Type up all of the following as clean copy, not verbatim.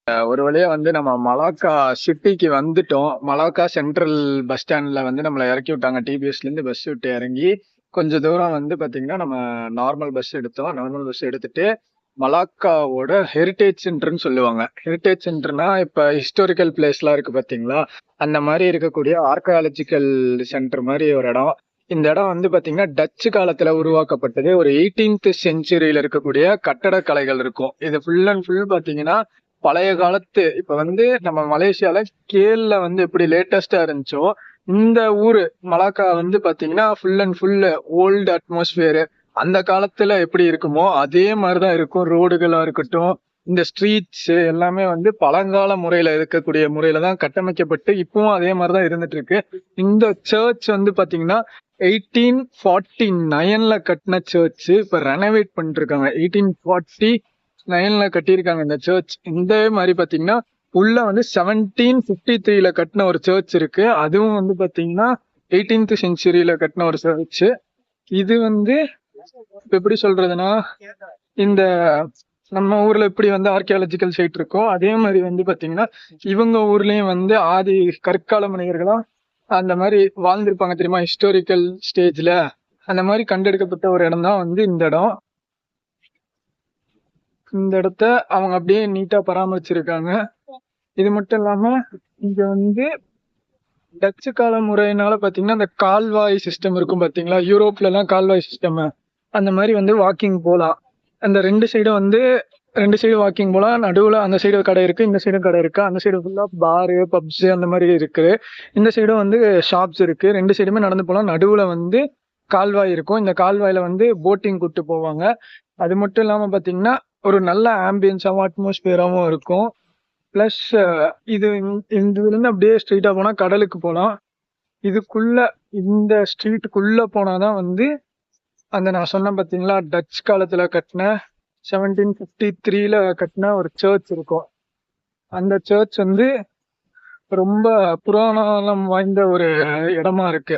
ஒரு வழியா வந்து நம்ம மலாக்கா சிட்டிக்கு வந்துட்டோம். மலாக்கா சென்ட்ரல் பஸ் ஸ்டாண்ட்ல வந்து நம்மள இறக்கி விட்டாங்க. டிபிஎஸ்லேருந்து பஸ் விட்டு இறங்கி, கொஞ்சம் தூரம் வந்து பார்த்தீங்கன்னா, நம்ம நார்மல் பஸ் எடுத்தோம். நார்மல் பஸ் எடுத்துட்டு, மலாக்காவோட ஹெரிடேஜ் சென்டர்ன்னு சொல்லுவாங்க. ஹெரிடேஜ் சென்டர்னா, இப்ப ஹிஸ்டாரிக்கல் பிளேஸ்லாம் இருக்கு பார்த்தீங்களா? அந்த மாரி இருக்கக்கூடிய ஆர்க்கியாலஜிக்கல் சென்டர் மாரி ஒரு இடம். இந்த இடம் வந்து பார்த்தீங்கன்னா, டச்சு காலத்துல உருவாக்கப்பட்டது. ஒரு 18th செஞ்சுரியில இருக்கக்கூடிய கட்டடக்கலைகள் இருக்கும். இது ஃபுல் அண்ட் ஃபுல் பார்த்தீங்கன்னா, பழைய காலத்து இப்ப வந்து நம்ம மலேசியால கேல்ல வந்து எப்படி லேட்டஸ்டா இருந்துச்சோ இந்த ஊரு மலாக்கா வந்து பாத்தீங்கன்னா full and full old atmosphere அந்த காலத்துல எப்படி இருக்குமோ அதே மாதிரிதான் இருக்கும். ரோடுகளா இருக்கட்டும், இந்த ஸ்ட்ரீட்ஸ் எல்லாமே வந்து பழங்கால முறையில இருக்கக்கூடிய முறையில தான் கட்டமைக்கப்பட்டு இப்பவும் அதே மாதிரிதான் இருந்துட்டு இருக்கு. இந்த சர்ச் வந்து பாத்தீங்கன்னா 1849ல கட்டின சர்ச் இப்ப ரெனோவேட் பண்ணிட்டு இருக்காங்க. 1849ல கட்டியிருக்காங்க இந்த சர்ச். இந்த மாதிரி பாத்தீங்கன்னா உள்ள வந்து 1753ல கட்டின ஒரு சர்ச் இருக்கு. அதுவும் வந்து பாத்தீங்கன்னா 18th செஞ்சுரியில கட்டின ஒரு சர்ச். இது வந்து இப்ப எப்படி சொல்றதுன்னா, இந்த நம்ம ஊர்ல எப்படி வந்து ஆர்கியாலஜிக்கல் சைட் இருக்கோ அதே மாதிரி வந்து பாத்தீங்கன்னா இவங்க ஊர்லயும் வந்து ஆதி கற்கால மனிதர்களா அந்த மாதிரி வாழ்ந்திருப்பாங்க தெரியுமா, ஹிஸ்டாரிக்கல் ஸ்டேஜ்ல. அந்த மாதிரி கண்டெடுக்கப்பட்ட ஒரு இடம் தான் வந்து இந்த இடம். இந்த இடத்த அவங்க அப்படியே நீட்டா பராமரிச்சிருக்காங்க. இது மட்டும் இல்லாம இங்க வந்து டச்சு கால முறையினால பாத்தீங்கன்னா இந்த கால்வாய் சிஸ்டம் இருக்கும் பாத்தீங்களா, யூரோப்ல எல்லாம் கால்வாய் சிஸ்டம். அந்த மாதிரி வந்து வாக்கிங் போலாம். அந்த ரெண்டு சைடு வாக்கிங் போலாம். நடுவுல அந்த சைடு கடை இருக்கு, இந்த சைடும் கடை இருக்கு. அந்த சைடு ஃபுல்லா பாரு பப்ஸ் அந்த மாதிரி இருக்கு. இந்த சைடும் வந்து ஷாப்ஸ் இருக்கு. ரெண்டு சைடுமே நடந்து போலாம். நடுவுல வந்து கால்வாய் இருக்கும். இந்த கால்வாயில வந்து போட்டிங் கூட்டு போவாங்க. அது மட்டும் இல்லாம பாத்தீங்கன்னா ஒரு நல்ல ஆம்பியன்ஸாவும் அட்மாஸ்பியராவும் இருக்கும். பிளஸ் இது இதுல இருந்து அப்படியே ஸ்ட்ரெயிட்டா போனா கடலுக்கு போலாம். இதுக்குள்ள இந்த ஸ்ட்ரீட்டுக்குள்ள போனாதான் வந்து அந்த நான் சொன்னேன் பாத்தீங்களா, டச் காலத்துல கட்டின 1753ல கட்டின ஒரு சர்ச் இருக்கும். அந்த சர்ச் வந்து ரொம்ப புராணம் வாய்ந்த ஒரு இடமா இருக்கு.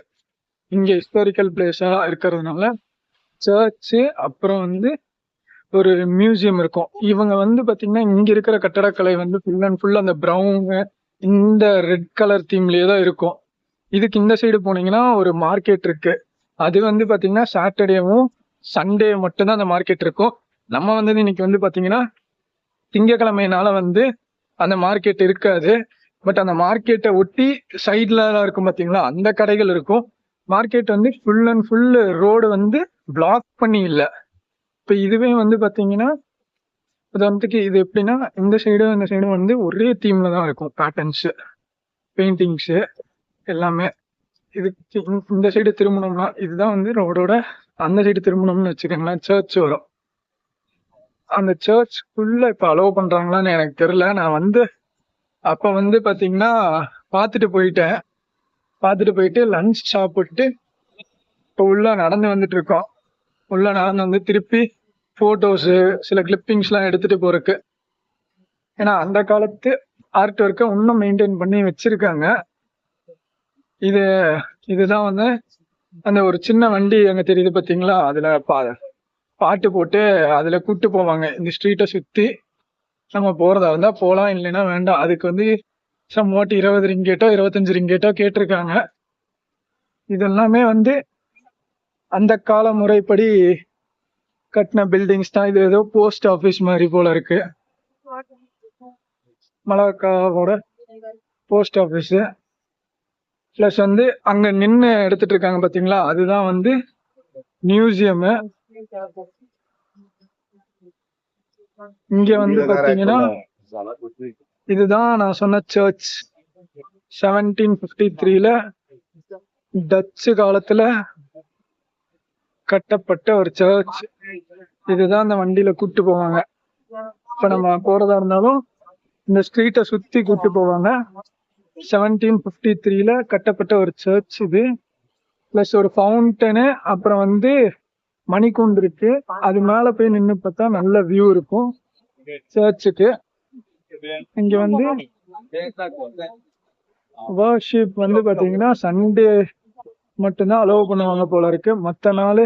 இங்க ஹிஸ்டாரிக்கல் பிளேஸா இருக்கிறதுனால சர்ச்சு அப்புறம் வந்து ஒரு மியூசியம் இருக்கும். இவங்க வந்து பாத்தீங்கன்னா இங்க இருக்கிற கட்டடக்கலை வந்து ஃபுல் அண்ட் ஃபுல் அந்த ப்ரௌன் இந்த ரெட் கலர் தீம்லயே தான் இருக்கும். இதுக்கு இந்த சைடு போனீங்கன்னா ஒரு மார்க்கெட் இருக்கு. அது வந்து பாத்தீங்கன்னா சாட்டர்டேவும் சண்டே மட்டும்தான் அந்த மார்க்கெட் இருக்கும். நம்ம வந்து இன்னைக்கு வந்து பாத்தீங்கன்னா திங்கக்கிழமைனால வந்து அந்த மார்க்கெட் இருக்காது. பட் அந்த மார்க்கெட்டை ஒட்டி சைட்ல இருக்கும் பாத்தீங்களா, அந்த கடைகள் இருக்கும். மார்க்கெட் வந்து ஃபுல் அண்ட் ஃபுல் ரோடு வந்து பிளாக் பண்ணி இல்ல. இப்ப இதுவே வந்து பாத்தீங்கன்னா உதாரணத்துக்கு இது எப்படின்னா இந்த சைடும் இந்த சைடும் வந்து ஒரே தீம்ல தான் இருக்கும். பேட்டர்ன்ஸ், பெயிண்டிங்ஸ் எல்லாமே. இதுக்கு இந்த சைடு திரும்பணும்னா இதுதான் வந்து ரோடோட, அந்த சைடு திரும்பணும்னு வச்சுக்கோங்களேன் சர்ச் வரும். அந்த சர்ச்சுக்குள்ள இப்ப அலோவ் பண்றாங்களான்னு எனக்கு தெரியல. நான் வந்து அப்ப வந்து பாத்தீங்கன்னா பாத்துட்டு போயிட்டு லஞ்ச் சாப்பிட்டு இப்ப உள்ள நடந்து வந்துட்டு இருக்கோம். உள்ள நடந்து வந்து திருப்பி போட்டோஸ் சில கிளிப்பிங்ஸ் எல்லாம் எடுத்துட்டு போறதுக்கு. ஏன்னா அந்த காலத்து ஆர்ட் ஒர்க்கை இன்னும் மெயின்டைன் பண்ணி வச்சிருக்காங்க. இது இதுதான் வந்து அந்த ஒரு சின்ன வண்டி அங்க தெரியுது பாத்தீங்களா, அதுல பாட்டு போட்டு அதுல கூட்டு போவாங்க. இந்த ஸ்ட்ரீட்டை சுத்தி நம்ம போறதா இருந்தா போலாம், இல்லைன்னா வேண்டாம். அதுக்கு வந்து சம்வாட் 20 ரிங்கேட்டோ 25 ரிங்கேட்டோ கேட்டிருக்காங்க. இதெல்லாமே வந்து அந்த கால முறைப்படி கட்டின பில்டிங்ஸ் தான். இது ஏதோ போஸ்ட் ஆபீஸ் மாதிரி போல இருக்கு, மலாக்காவோட போஸ்ட் ஆபீஸ். பிளஸ் வந்து அங்க நின்று எடுத்துட்டு இருக்காங்க பாத்தீங்களா, அதுதான் வந்து மியூசியம். இங்க வந்து பாத்தீங்கன்னா இதுதான் நான் சொன்ன சர்ச். 1753ல டச்சு காலத்துல கட்டப்பட்ட ஒரு சர்ச். இதுதான் அந்த வண்டியில கூட்டு போவாங்க. இப்ப நம்ம போறதா இருந்தாலும் இந்த ஸ்ட்ரீட்டை சுத்தி கூட்டு போவாங்க. 1753ல கட்டப்பட்ட ஒரு சர்ச் இது. பிளஸ் ஒரு ஃபவுண்டனு, அப்புறம் வந்து மணிக்கூண்டு இருக்கு. அது மேல போய் நின்று பார்த்தா நல்ல வியூ இருக்கும் சர்ச்சுக்கு. இங்க வந்து வர்ஷிப் வந்து பாத்தீங்கன்னா சண்டே மட்டும்தான் அலோவ் பண்ணுவாங்க போல இருக்கு. மத்த நாள்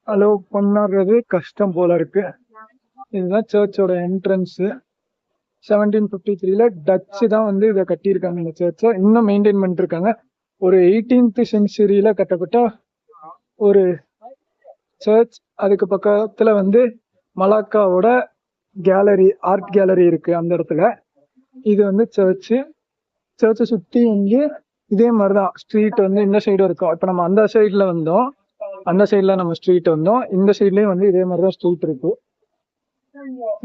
அலோவ் பண்ணுறது கஷ்டம் போல இருக்கு. இதுதான் சர்ச்சோட என்ட்ரன்ஸ். 1753 டச்சு தான் வந்து இதை கட்டியிருக்காங்க. இந்த சர்ச்சை இன்னும் மெயின்டைன் பண்ணிட்டு இருக்காங்க. ஒரு 18th செஞ்சுரியில கட்டப்பட்ட ஒரு சர்ச். அதுக்கு பக்கத்துல வந்து மலாக்காவோட கேலரி, ஆர்ட் கேலரி இருக்கு அந்த இடத்துல. இது வந்து சர்ச்சை சுத்தி வந்து இதே மாதிரிதான் ஸ்ட்ரீட் வந்து இந்த சைடும் இருக்கும். இப்ப நம்ம அந்த சைட்ல வந்தோம், அந்த சைட்ல நம்ம ஸ்ட்ரீட் வந்தோம், இந்த சைட்லயும் வந்து இதே மாதிரிதான் ஸ்ட்ரீட் இருக்கு.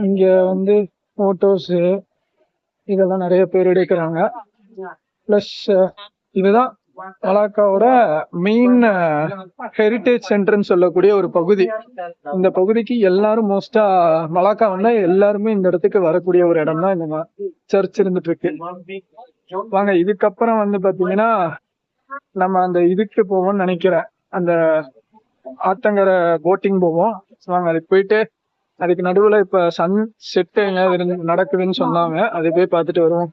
இங்க வந்து போட்டோஸ் இதெல்லாம் நிறைய பேர் எடுக்கிறாங்க. பிளஸ் இதுதான் மலாக்காவோட மெயின் ஹெரிட்டேஜ் சென்டர்னு சொல்லக்கூடிய ஒரு பகுதி. இந்த பகுதிக்கு எல்லாரும் மோஸ்டா மலாக்கா வந்தா எல்லாருமே இந்த இடத்துக்கு வரக்கூடிய ஒரு இடம் தான் இந்த சர்ச் இருந்துட்டு இருக்கு. வாங்க, இதுக்கப்புறம் வந்து பாத்தீங்கன்னா நம்ம அந்த இதுக்கு போவோம்னு நினைக்கிறேன், அந்த ஆத்தங்கரை போட்டிங் போவோம். வாங்க அதுக்கு போயிட்டு, அதுக்கு நடுவுல இப்ப சன் செட் நடக்குதுன்னு சொன்னாங்க, அதை போய் பார்த்துட்டு வருவோம்.